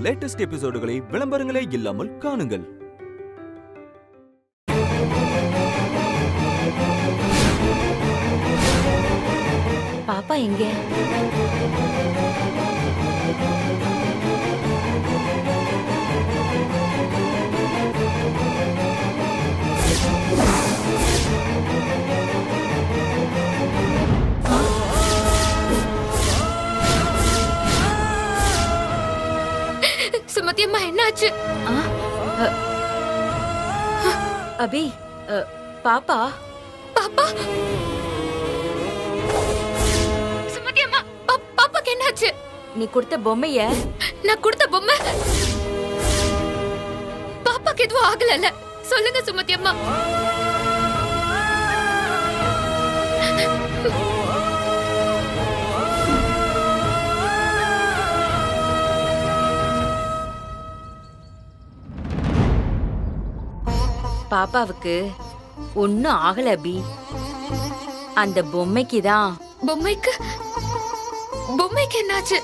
Latest எபிசோடுகளை விளம்பரங்களே இல்லாமல் காணுங்கள். பாப்பா எங்க? சுமதி அம்மா என்னாச்சு? அபி, பாப்பா பாப்பா சுமதி அம்மா, பாப்பாக்கு என்னாச்சு? நீ கொடுத்த பொம்மைய நான் கொடுத்த பொம்மை பாப்பாக்கு எதுவும் ஆகல. சொல்லுங்க சுமதி அம்மா. பாப்பாவுக்கு ஒன்னும் ஆகல அபி. அந்த பொம்மைக்குதான். பொம்மைக்கு என்னாச்சு?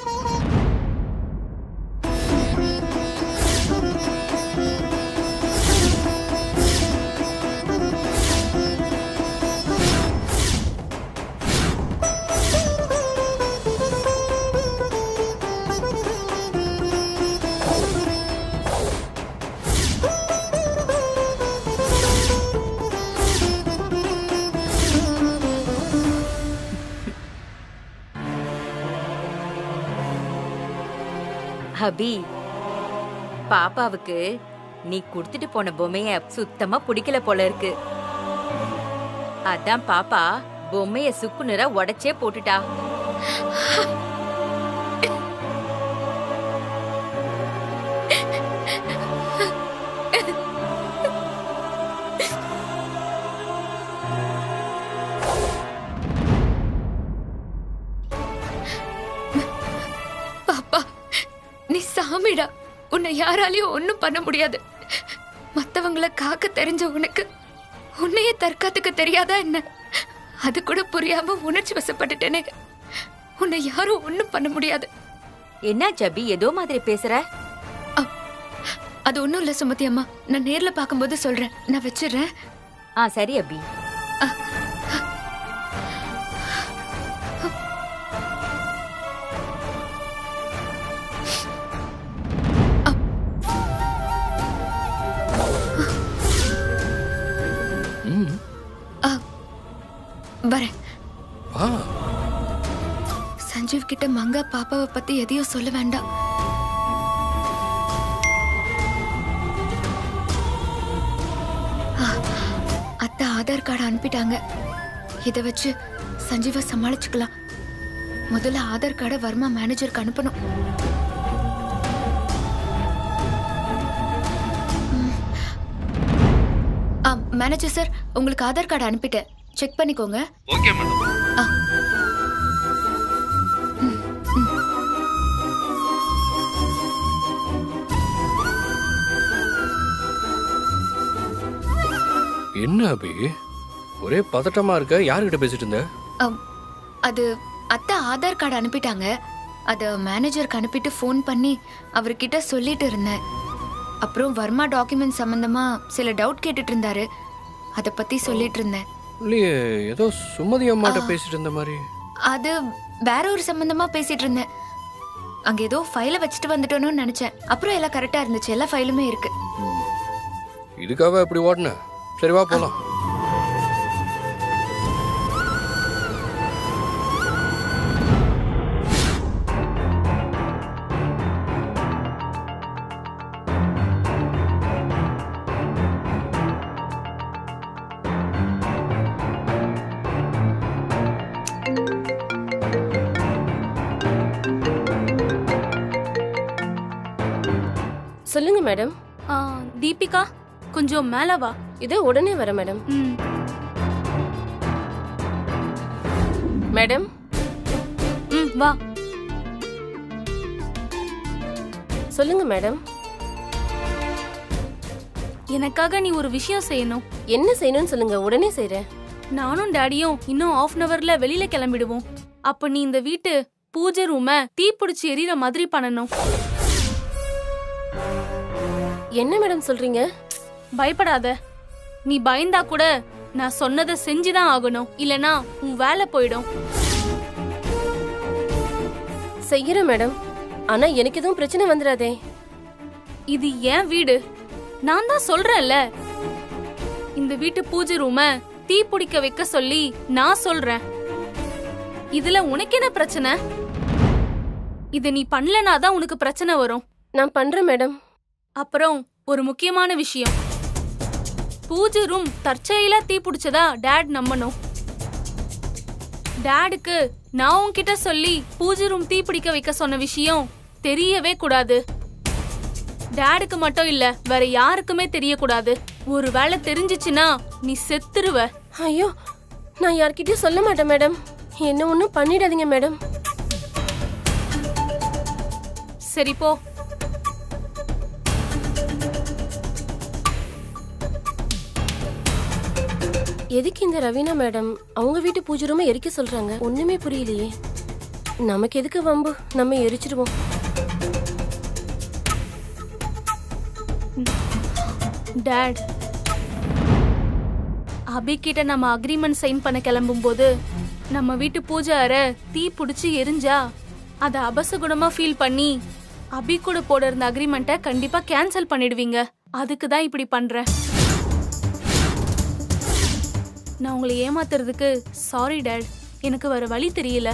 அபி, பாப்பாவுக்கு நீ குடுத்துட்டு போன பொம்மைய சுத்தமா பிடிக்கல போல இருக்கு. அதான் பாப்பா பொம்மைய சுக்குநூறா உடைச்சே போட்டுட்டா. சாமிடா, உன்னை யாராலையும் ஒண்ணும் பண்ண முடியாது. மத்தவங்களை காக்க தெரிஞ்ச உனக்கு உன்னையே தற்காத்துக்க தெரியாதா என்ன? அது கூட புரியாம உணர்ச்சி வசப்பட்டுட்டேனே. உன்னை யாரும் ஒண்ணும் பண்ண முடியாது. என்ன ஜபி, ஏதோ மாதிரி பேசுற? அது ஒண்ணும் இல்ல சுமதி அம்மா, நான் நேர்ல பாக்கும்போது சொல்றேன். நான் வச்சிடுறேன். சரி அபி. வரேன். சஞ்சீவ் கிட்ட மங்கா பாப்பாவை பத்தி எதையும் சொல்ல வேண்டாம். அத்தை ஆதார் கார்டு அனுப்பிட்டாங்க. இதை வச்சு சஞ்சீவை சமாளிச்சுக்கலாம். முதல்ல ஆதார் கார்டை வர்மா மேனேஜருக்கு அனுப்பணும். மேனேஜர் சார், உங்களுக்கு ஆதார் கார்டு அனுப்பிட்டேன். செக் பண்ணிக்கோங்க. Okay madam. என்ன அபி, ஒரே பதட்டமா இருக்க? யார்கிட்ட பேசிட்டு இருந்த? அது அத்தை ஆதார் கார்டு அனுப்பிட்டாங்க. அத மேனேஜருக்கு அனுப்பிட்டு ஃபோன் பண்ணி அவர்கிட்ட சொல்லிட்டு இருந்தேன். அப்புறம் வர்மா டாக்குமெண்ட் சம்பந்தமா சில டவுட் கேட்டுட்டு இருந்தாரு. அத பத்தி சொல்லிட்டு இருந்தேன். இல்லையே, ஏதோ சுமதி அம்மாட்ட பேசிட்டு இருந்த மாதிரி. அது வேற ஒரு சம்பந்தமா பேசிட்டு இருந்தேன். அங்க ஏதோ ஃபைலை வச்சுட்டு வந்துட்டோன்னு நினைச்சேன். அப்புறம் எல்லாம் கரெக்டா இருந்துச்சு. எல்லா ஃபைலுமே இருக்கு. இதுக்காக இப்படி ஓடன? சரி வா போலாம். சொல்லுங்க மேடம். தீபிகா, கொஞ்சம் மேல வா. இதோ உடனே வர மேடம். மேடம். வா. சொல்லுங்க மேடம். எனக்காக நீ ஒரு விஷயம் செய்யணும். என்ன செய்யணும்னு சொல்லுங்க, உடனே செய்றேன். நானும் டாடியும் இன்னும் 1/2 hourல வெளியில கிளம்பிடுவோம். அப்ப நீ இந்த வீட்டு பூஜை ரூம தீப்பிடிச்சு எரியற மாதிரி பண்ணணும். என்ன மேடம் சொல்றீங்க? பயப்படாத. நீ பயந்தா கூட நான் சொன்னதை செஞ்சுதான் ஆகணும், இல்லனா உன் வேலை போயிடும். செய்யறேன் மேடம். ஆனா எனக்கு எதுவும் பிரச்சனை வந்துடாதே. இது ஏன் வீடு, நான் தான் சொல்றேன்ல. இந்த வீட்டு பூஜை ரூம தீ பிடிக்க வைக்க சொல்லி நான் சொல்றேன். இதுல உனக்கு என்ன பிரச்சனை? இத நீ பண்ணலனா தான் உனக்கு பிரச்சனை வரும். நான் பண்றேன் மேடம். அப்புறம் ஒரு முக்கியமான விஷயம், பூஜை ரூம் தற்செயலா தீ பிடிச்சதா டாட் நம்பணும். டாடுக்கு நான் உன்கிட்ட சொல்லி பூஜை ரூம் தீ பிடிக்க வைக்க சொன்ன விஷயம் தெரியவே கூடாது. டாடுக்கு மட்டும் இல்ல, வேற யாருக்குமே தெரியக்கூடாது. ஒருவேளை தெரிஞ்சிச்சுன்னா நீ செத்துருவ. ஐயோ, நான் யார்கிட்டயும் சொல்ல மாட்டேன் மேடம். என்ன ஒண்ணும் பண்ணிடாதீங்க மேடம். சரி போ. எதுக்கு இந்த ரவீனா மேடம் அவங்க வீட்டு பூஜை ரூமை எரிக்க சொல்றாங்க? ஒண்ணுமே புரியலையே. நமக்கு எதுக்கு வம்பு, நம்ம எரிச்சிடுவோம். டாட், அபி கிட்ட நம்ம அக்ரிமெண்ட் சைன் பண்ண கிளம்பும் போது நம்ம வீட்டு பூஜை அறை தீ பிடிச்சி எரிஞ்சா அத அபசகுணமா ஃபீல் பண்ணி அபி கூட போட இருந்த அக்ரிமெண்ட்டை கண்டிப்பா கேன்சல் பண்ணிடுவீங்க. அதுக்கு தான் இப்படி பண்றேன். நான் உங்களை ஏமாத்துறதுக்கு சாரி டாட். எனக்கு வேற வழி தெரியல.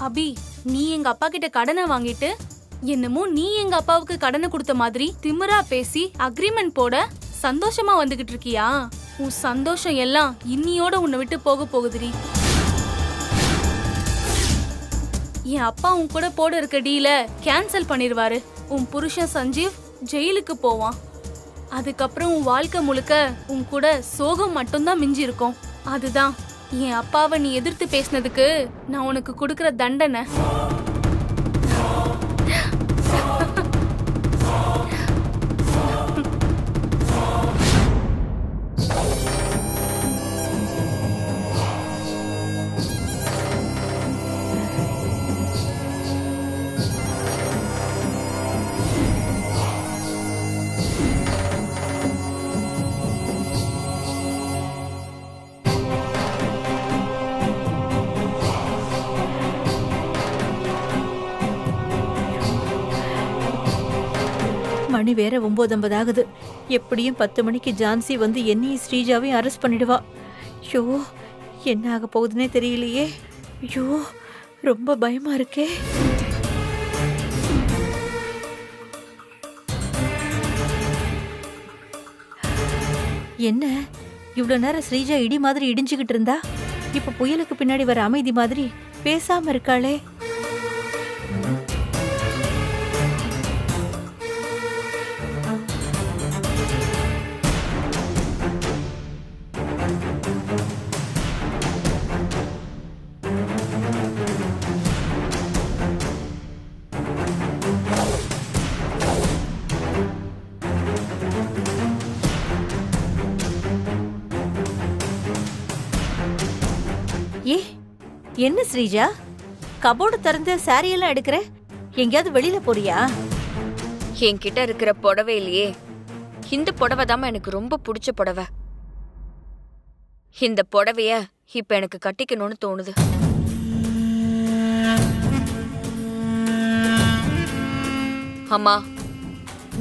அபி, நீ எங்க அப்பா கிட்ட கடனை வாங்கிட்டு என்னமோ நீ எங்க அப்பாவுக்கு கடனை கொடுத்த மாதிரி திமிரா பேசி அக்ரிமெண்ட் போட சந்தோஷமா வந்துகிட்டு இருக்கியா? உன் சந்தோஷம் எல்லாம் இன்னியோட உன்னை விட்டு போக போகுதுடி. என் அப்பா உன் கூட போட இருக்க டீல கேன்சல் பண்ணிருவாரு. உன் புருஷன் சஞ்சீவ் ஜெயிலுக்கு போவான். அதுக்கப்புறம் உன் வாழ்க்கை முழுக்க உன் கூட சோகம் மட்டும்தான் மிஞ்சி இருக்கும். அதுதான் என் அப்பாவை நீ எதிர்த்து பேசினதுக்கு நான் உனக்கு கொடுக்கற தண்டனை. மணி வேற 9:50 ஆகுது. எப்படியும் 10 மணிக்கு ஜான்சி வந்து என்னையும் ஸ்ரீஜாவையும் அரெஸ்ட் பண்ணிடுவா. ஐயோ, என்ன ஆக போகுதுன்னே தெரியலையே. ஐயோ, ரொம்ப பயமா இருக்கே. என்ன இவ்வளவு நேரம் ஸ்ரீஜா இடி மாதிரி இடிஞ்சுக்கிட்டு இருந்தா, இப்ப புயலுக்கு பின்னாடி வர அமைதி மாதிரி பேசாம இருக்காளே. ஏ, என்ன ஸ்ரீஜா, கபோர்டு திறந்து சாரியெல்லாம் எடுக்கிற? எங்கேயாவது வெளியில போறியா? என்கிட்ட இருக்கிற புடவையிலேயே இந்த புடவை தான் எனக்கு ரொம்ப பிடிச்ச புடவை. இந்த புடவைய இப்ப எனக்கு கட்டிக்கணும்னு தோணுது. அம்மா,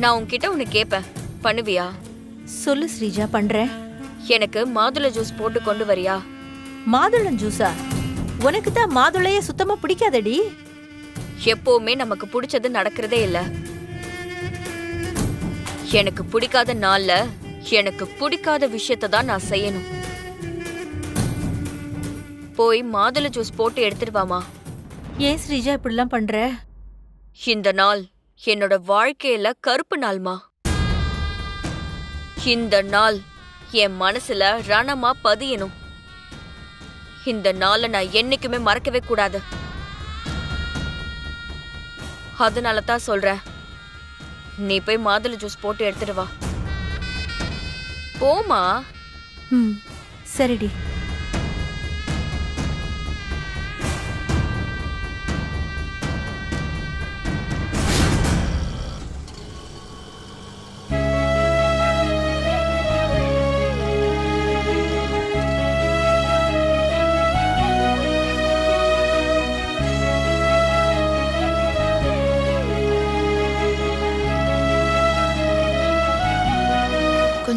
நான் உன்கிட்ட ஒன்னு கேப்பேன், பண்ணுவியா? சொல்லு ஸ்ரீஜா, பண்றேன். எனக்கு மாதுளை ஜூஸ் போட்டு கொண்டு வரியா? மாதுளம் ஜூஸா? உனக்கு தான் மாதுளையே சுத்தமா பிடிக்காதடி. எப்பவுமே நமக்கு பிடிச்சது நடக்கிறதே இல்ல. எனக்கு பிடிக்காத நாள்ல எனக்கு பிடிக்காத விஷயத்த தான் நான் செய்யணும். போய் மாதுளை ஜூஸ் போட்டு எடுத்துட்டு வாமா. ஏன் ஸ்ரீஜா இப்படிலாம் பண்ற? இந்த நாள் என்னோட வாழ்க்கையில கருப்பு நாள்மா. இந்த நாள் என் மனசுல ரணமா பதியணும். இந்த நாளை நான் என்னைக்குமே மறக்கவே கூடாது. அதனால தான் சொல்றேன், நீ போய் மாதுளை ஜூஸ் போட்டு எடுத்துட்டு வா. போமா. சரிடி.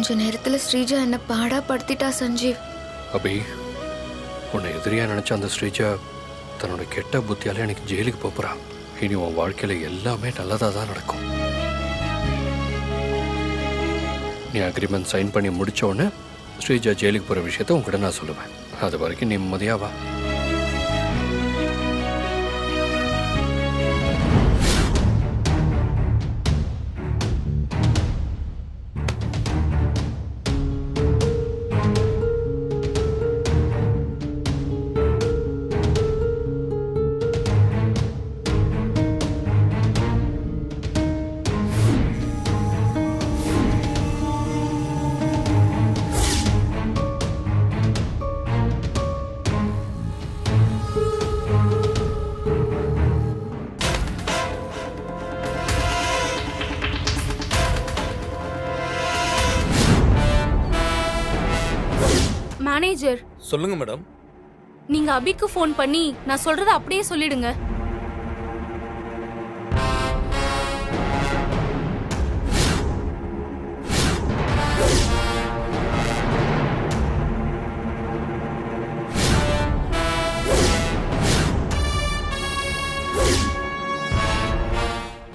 கொஞ்ச நேரத்துல ஸ்ரீஜா என்ன பாடா படுத்திட்டா சஞ்சீவ். அபி, உன்னை எதிரியா நினைச்ச அந்த ஸ்ரீஜா தன்னோட கெட்ட புத்தியால எனக்கு ஜெயிலுக்கு போறா. இனி உன் வாழ்க்கையில எல்லாமே நல்லதா தான் நடக்கும். நீ அக்ரிமெண்ட் சைன் பண்ணி முடிச்ச உடனே ஸ்ரீஜா ஜெயிலுக்கு போற விஷயத்த உங்ககிட்ட நான் சொல்லுவேன். அது வரைக்கும் நிம்மதியா வா. மேனேஜர், சொல்லுங்க மேடம். நீங்க அபிக்கு ஃபோன் பண்ணி நான் சொல்றத அப்படியே சொல்லிடுங்க.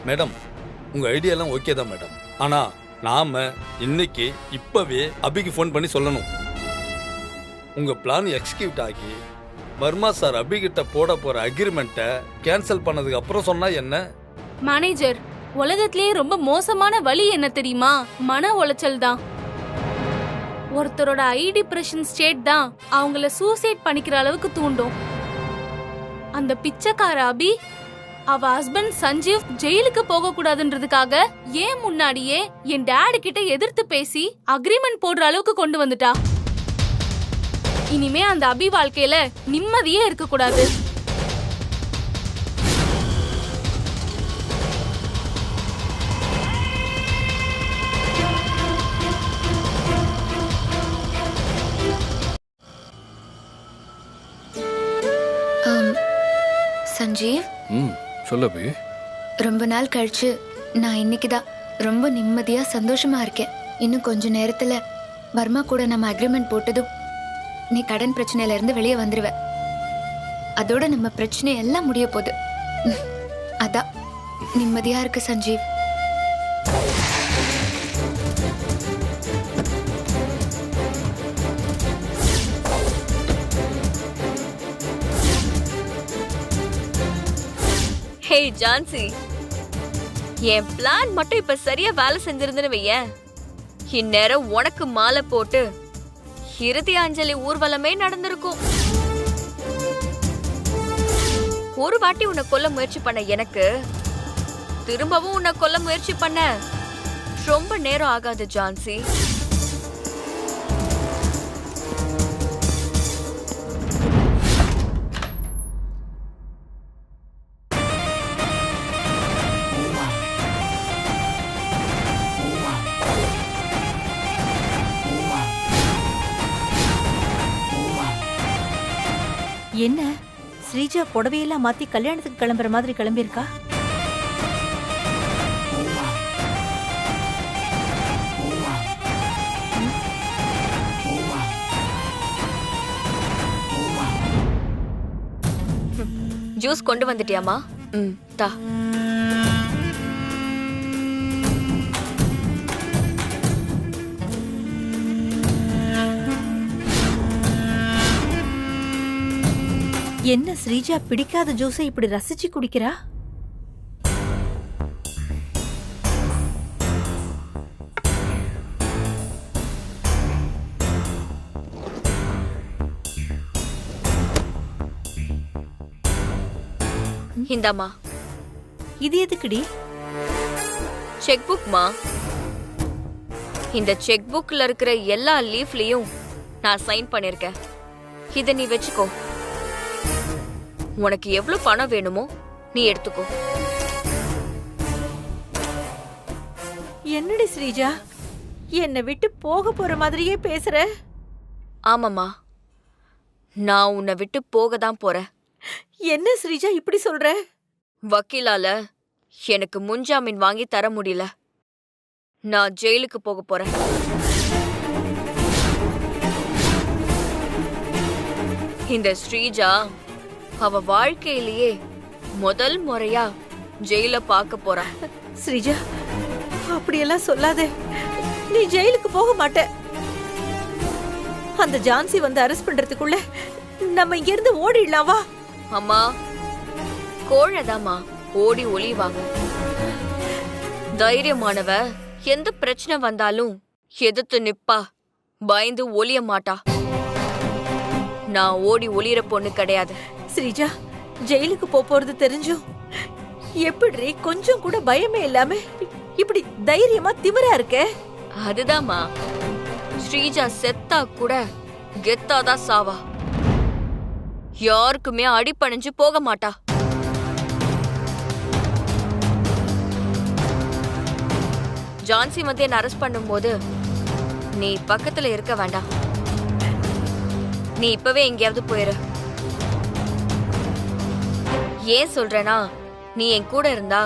மேடம், உங்க ஐடியா எல்லாம் ஓகே தான் மேடம். ஆனா நாம இன்னைக்கு இப்பவே அபிக்கு ஃபோன் பண்ணி சொல்லணும். உங்க பிளான் எக்ஸிக்யூட் ஆகி வர்மா சார் அபிகிட்ட போட போற அக்ரிமெண்ட்டை கேன்சல் பண்ணதுக்கு அப்புறம் சொன்னா என்ன? மேனேஜர், உலகத்திலேயே ரொம்ப மோசமான வலி என்ன தெரியுமா? மன உளைச்சல் தான். ஒருத்தரோட டிப்ரெஷன் ஸ்டேட் தான் அவங்கள சூசைட் பண்ணிக்கிற அளவுக்கு தூண்டும். அந்த பிச்சைக்கார அபி அவ ஹஸ்பண்ட் சஞ்சீவ் ஜெயிலுக்கு போக கூடாதுன்றதுக்காக ஏன் முன்னாடியே என் டாடி கிட்ட எதிர்த்து பேசி அக்ரிமெண்ட் போடுற அளவுக்கு கொண்டு வந்துட்டா. இனிமே அந்த அபி வாழ்க்கையில நிம்மதியே இருக்க கூடாது. சஞ்சீவ், சொல்லு அபி. ரொம்ப நாள் கழிச்சு நான் இன்னைக்குதான் ரொம்ப நிம்மதியா சந்தோஷமா இருக்கேன். இன்னும் கொஞ்ச நேரத்துல வர்மா கூட நம்ம அக்ரிமெண்ட் போட்டதும் நீ கடன் பிரச்சனையில இருந்து வெளியே வந்துருவ. அதோட நம்ம பிரச்சனை எல்லாம் முடிய போகுது. அதான் நிம்மதியா இருக்கு சஞ்சீவ். ஹே ஜான்சி, என் பிளான் மட்டும் இப்ப சரியா வேலை செஞ்சிருந்துன்னு வையேன், இந்நேரம் உனக்கு மாலை போட்டு இறுதி அஞ்சலி ஊர்வலமே நடந்திருக்கும். ஒரு வாட்டி உன்னை கொல்ல முயற்சி பண்ண எனக்கு திரும்பவும் உன்னை கொல்ல முயற்சி பண்ண ரொம்ப நேரம் ஆகாது ஜான்சி. என்ன ஸ்ரீஜா புடவையெல்லாம் மாத்தி கல்யாணத்துக்கு கிளம்புற மாதிரி கிளம்பியிருக்கா? ஜூஸ் கொண்டு வந்துட்டியாமா? தா. என்ன ஸ்ரீஜா பிடிக்காத ஜூஸை இப்படி ரசிச்சு குடிக்கிறா? இந்தாமா. இது எதுக்குடி? செக் புக்மா. இந்த செக் புக்ல இருக்கிற எல்லா லீஃப்லயும் நான் சைன் பண்ணிருக்கேன். இத நீ வெச்சுக்கோ. உனக்கு எவ்வளவு பணம் வேணுமோ நீ எடுத்துக்கோ. என்னடி ஸ்ரீஜா, என்னை விட்டு போக போற மாதிரியே பேசுற? ஆமாமா, நான் உன்னை விட்டு போக தான் போறேன். என்ன ஸ்ரீஜா இப்படி சொல்ற? வக்கீலால எனக்கு முன்ஜாமீன் வாங்கி தர முடியல. நான் ஜெயிலுக்கு போக போறேன். இந்த ஸ்ரீஜா அவ வாழ்க்கையிலேயே முதல் முறையா ஜெயில பார்க்க போறா. ஸ்ரீஜா, அப்படியெல்லாம் சொல்லாதே. நீ ஜெயிலுக்கு போக மாட்ட. அந்த ஜான்சி வந்து அரெஸ்ட் பண்றதுக்குள்ள நம்ம இங்க இருந்து ஓடிடலாம் வா. அம்மா, கோழதாமா ஓடி ஒளிவாங்க. தைரியமானவ எந்த பிரச்சனை வந்தாலும் எதிர்த்து நிப்பா, பயந்து ஒளிய மாட்டா. நான் ஓடி ஒளிர பொண்ணு கிடையாது. ஸ்ரீஜா, ஜெயிலுக்கு போறது தெரிஞ்சும் எப்படி கொஞ்சம் கூட பயமே இல்லாம இப்படி தைரியமா திமிரா இருக்க? அதுதாம்மா, ஸ்ரீஜா செத்தா கூட கெத்தாதான் சாவா. யாருக்குமே அடிபணிஞ்சு போக மாட்டா. ஜான்சி வந்து என்ன அரெஸ்ட் பண்ணும்போது நீ பக்கத்துல இருக்க வேண்டாம். நீ இப்பவே எங்கேயாவது போயிரு. ஏன் சொல்றேனா, நீ என் கூட இருந்தா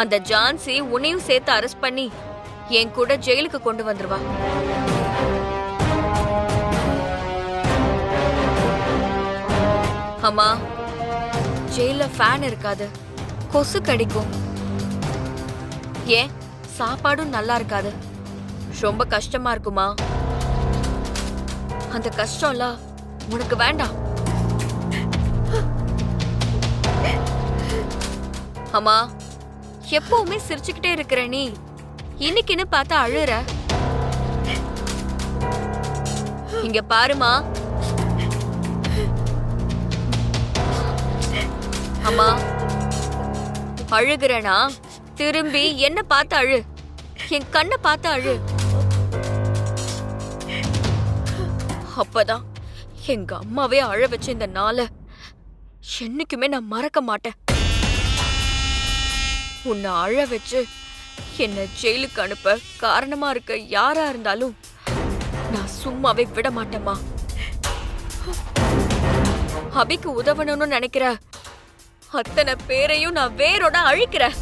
அந்த ஜான்சி உன்னையும் சேர்த்து அரெஸ்ட் பண்ணி என் கூட ஜெயிலுக்கு கொண்டு வந்துருவா. அம்மா, ஜெயில ஃபேன் இருக்காது, கொசு கடிக்கும். ஏன் சாப்பாடும் நல்லா இருக்காது, ரொம்ப கஷ்டமா இருக்குமா? அந்த கஷ்டம்லாம் உனக்கு வேண்டாம். அம்மா, எப்பவுமே சிரிச்சுக்கிட்டே இருக்கிற நீ இன்னைக்குன்னு பார்த்தா அழுற. இங்க பாருமா. அம்மா, அழுகிறனா திரும்பி என்ன பார்த்து அழு, என் கண்ணை பார்த்து அழு. அப்பதான் எங்க அம்மாவே அழ வச்ச இந்த நாளை என்னைக்குமே நான் மறக்க மாட்டேன். உன்னை அழ வச்சு என்ன ஜெயிலுக்கு அனுப்ப காரணமா இருக்க யாரா இருந்தாலும் நான் சும்மாவே விட மாட்டேம்மா. அபிக்கு உதவணும்னு நினைக்கிற அத்தனை பேரையும் நான் வேரோட அழிக்கிறேன்.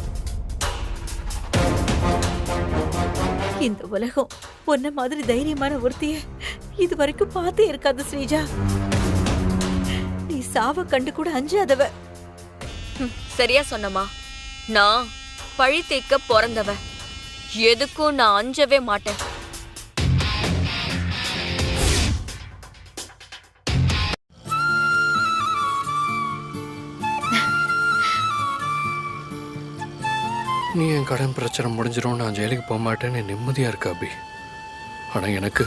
இந்த உலகம் உன்ன மாதிரி தைரியமான ஒருத்திய இது வரைக்கும் பார்த்தே இருக்காது ஸ்ரீஜா. நீ சாவ கண்டு கூட அஞ்சாதவ. சரியா சொன்னமா. நான் பழி தேய்க்க பிறந்தவ. எதுக்கும் நான் அஞ்சவே மாட்டேன். நீ என் கடன் பிரச்சனை முடிஞ்சிடும், நான் ஜெயிலுக்கு போக மாட்டேன்னு நிம்மதியா இருக்க அபி. ஆனா எனக்கு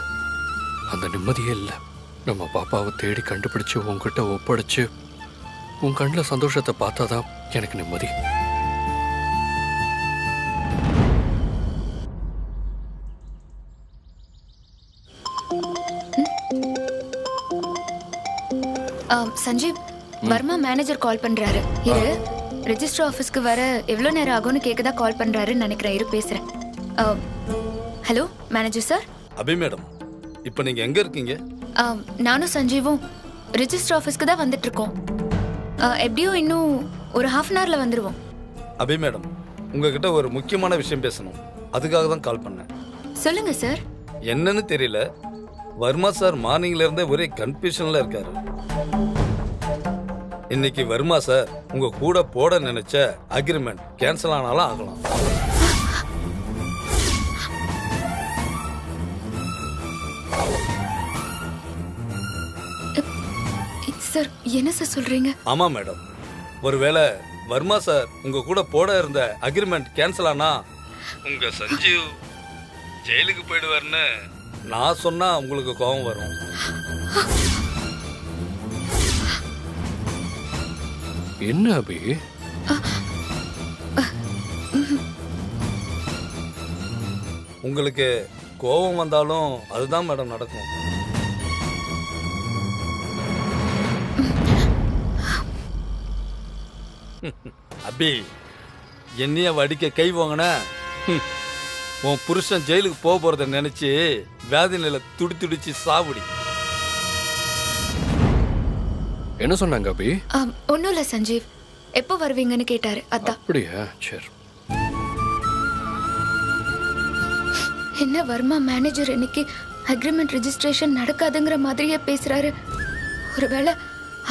அந்த நிம்மதியே இல்லை. நம்ம பாப்பாவை தேடி கண்டுபிடிச்சு உன்கிட்ட ஒப்படைச்சு உன் கண்ணில் சந்தோஷத்தை பார்த்தாதான் எனக்கு நிம்மதி. சஞ்சீவ், வர்மா மேனேஜர் கால் பண்றாரு. இரு, ரெஜிஸ்டர் ஆபீஸ்க்கு வர எவ்வளவு நேரம் ஆகும்னு கேட்கதான் கால் பண்றாருன்னு நினைக்கிறேன். இரு பேசுறேன். Hello manager sir. Abhi madam, இப்போ நீங்க எங்க இருக்கீங்க? நானும் சஞ்சீவும் ரெஜிஸ்டர் ஆபீஸ்க்கு தான் வந்துட்டு இருக்கோம். எப்படியும் இன்னும் ஒரு ஹாஃப் அன் ஹவர்ல வந்துருவோம். அபி மேடம், உங்ககிட்ட ஒரு முக்கியமான விஷயம் பேசணும். அதுக்காக தான் கால் பண்ணேன். சொல்லுங்க சார். என்னன்னு தெரியல, வர்மா சார் மார்னிங்ல இருந்தே ஒரே கன்ஃபியூஷன்ல இருக்காரு. இன்னைக்கு வர்மா சார் உங்க கூட போட நினைச்ச அக்ரிமெண்ட் கேன்சல் ஆனாலும் ஆகலாம். சார், என்ன சார் சொல்றீங்க? ஆமா மேடம், ஒருவேளை வர்மா சார் உங்க கூட போட இருந்த அக்ரிமெண்ட் கேன்சல் ஆனா உங்க சஞ்சீவ் ஜெயிலுக்கு போயிடுவார்னு நான் சொன்னா உங்களுக்கு கோபம் வரும். என்ன அபி? உங்களுக்கு கோபம் வந்தாலும் அதுதான் மேடம் நடக்கும். அபி, என்னைய வடிக்க கை வாங்கின உன் புருஷன் ஜெயிலுக்கு போக போறத நினைச்சு வேதி நிலை துடிச்சு சாவுடி. என்ன சொன்னாங்க அபி? ஒன்னும் இல்ல சஞ்சீவ், எப்போ வருவீங்கன்னு கேட்டாரு. அதான். அப்படியா? சரி. என்ன வர்மா மேனேஜர் இன்னைக்கு அக்ரிமெண்ட் ரெஜிஸ்ட்ரேஷன் நடக்காதுங்கிற மாதிரியே பேசுறாரு. ஒருவேளை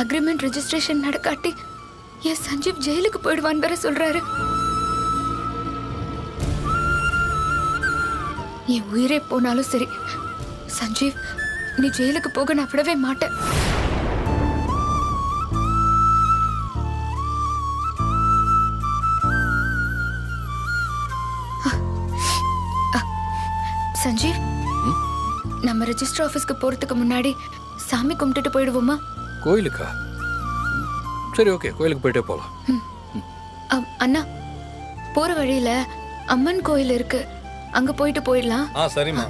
அக்ரிமெண்ட் ரெஜிஸ்ட்ரேஷன் நடக்காட்டி என் சஞ்சீவ் ஜெயிலுக்கு போயிடுவான்னு வேற சொல்றாரு. என் உயிரே போனாலும் சரி சஞ்சீவ், நீ ஜெயிலுக்கு போக நான் விடவே மாட்டேன். சஞ்சீவ், நம்ம ரெஜிஸ்டர் ஆபீஸ்க்கு போறதுக்கு முன்னாடி சாமி கும்பிட்டுட்டு போயிடுவோமா? கோயிலுக்கா? சரி, ஓகே, கோயிலுக்கு போயிட்டே போலாம். அண்ணா, போற வழியில அம்மன் கோயில் இருக்கு, அங்க போயிட்டு போயிடலாம். சரிம்மா.